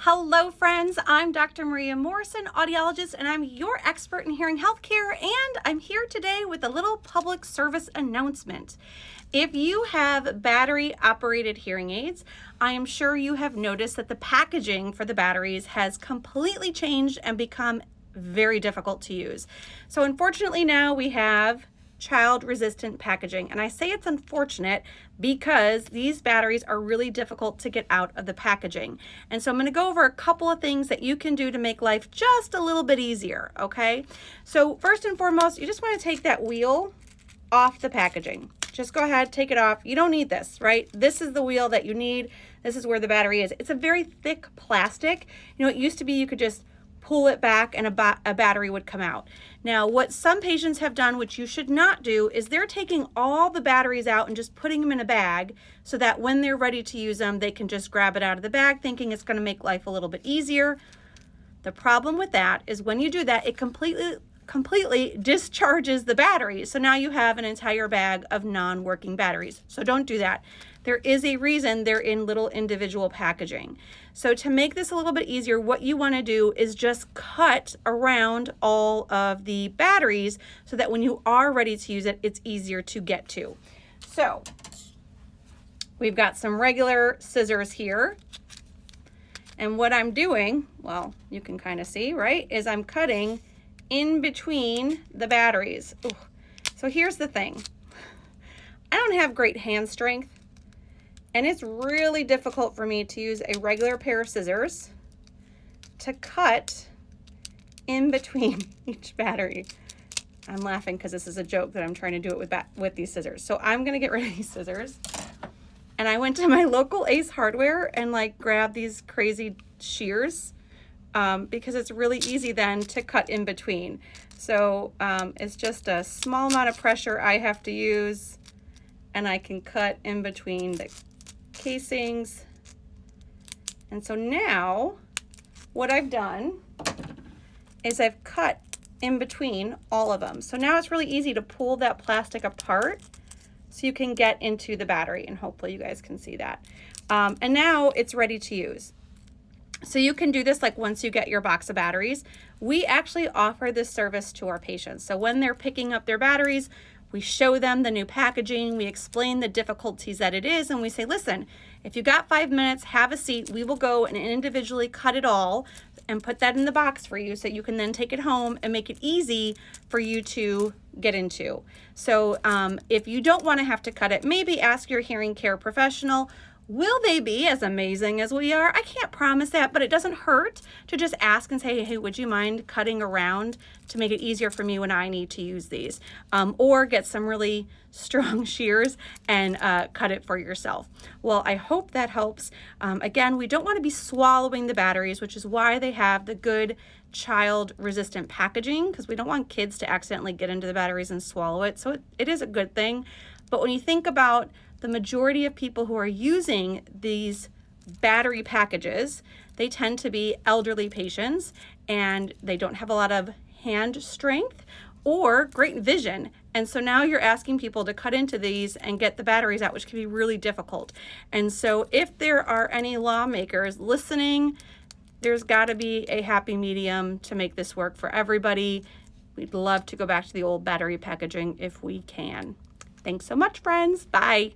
Hello friends, I'm Dr. Maria Morrison, audiologist, and I'm your expert in hearing healthcare, and I'm here today with a little public service announcement. If you have battery operated hearing aids, I am sure you have noticed that the packaging for the batteries has completely changed and become very difficult to use. So unfortunately now we have child-resistant packaging. And I say it's unfortunate because these batteries are really difficult to get out of the packaging. And so I'm going to go over a couple of things that you can do to make life just a little bit easier, okay? So first and foremost, you just want to take that wheel off the packaging. Just go ahead, take it off. You don't need this, right? This is the wheel that you need. This is where the battery is. It's a very thick plastic. You know, it used to be you could just pull it back and a battery would come out. Now, what some patients have done, which you should not do, is they're taking all the batteries out and just putting them in a bag so that when they're ready to use them, they can just grab it out of the bag thinking it's going to make life a little bit easier. The problem with that is when you do that, it completely discharges the battery. So now you have an entire bag of non-working batteries. So don't do that. There is a reason they're in little individual packaging. So to make this a little bit easier, what you want to do is just cut around all of the batteries so that when you are ready to use it, it's easier to get to. So we've got some regular scissors here. And what I'm doing, well, you can kind of see, right, is I'm cutting in between the batteries. Ooh. So here's the thing. I don't have great hand strength, and it's really difficult for me to use a regular pair of scissors to cut in between each battery. I'm laughing because this is a joke that I'm trying to do it with these scissors. So I'm gonna get rid of these scissors. And I went to my local Ace Hardware and like grabbed these crazy shears because it's really easy then to cut in between. So it's just a small amount of pressure I have to use, and I can cut in between the casings. And so now what I've done is I've cut in between all of them. So now it's really easy to pull that plastic apart so you can get into the battery, and hopefully you guys can see that. And now it's ready to use. So you can do this like once you get your box of batteries. We actually offer this service to our patients. So when they're picking up their batteries, we show them the new packaging, we explain the difficulties that it is, and we say, listen, if you got 5 minutes, have a seat. We will go and individually cut it all and put that in the box for you so you can then take it home and make it easy for you to get into. So if you don't want to have to cut it, maybe ask your hearing care professional. Will they be as amazing as we are? I can't promise that, but it doesn't hurt to just ask and say, hey, would you mind cutting around to make it easier for me when I need to use these? Or get some really strong shears and cut it for yourself. Well, I hope that helps. Again, we don't want to be swallowing the batteries, which is why they have the good child-resistant packaging, because we don't want kids to accidentally get into the batteries and swallow it. So it is a good thing. But when you think about the majority of people who are using these battery packages, they tend to be elderly patients and they don't have a lot of hand strength or great vision. And so now you're asking people to cut into these and get the batteries out, which can be really difficult. And so if there are any lawmakers listening, there's got to be a happy medium to make this work for everybody. We'd love to go back to the old battery packaging if we can. Thanks so much, friends. Bye.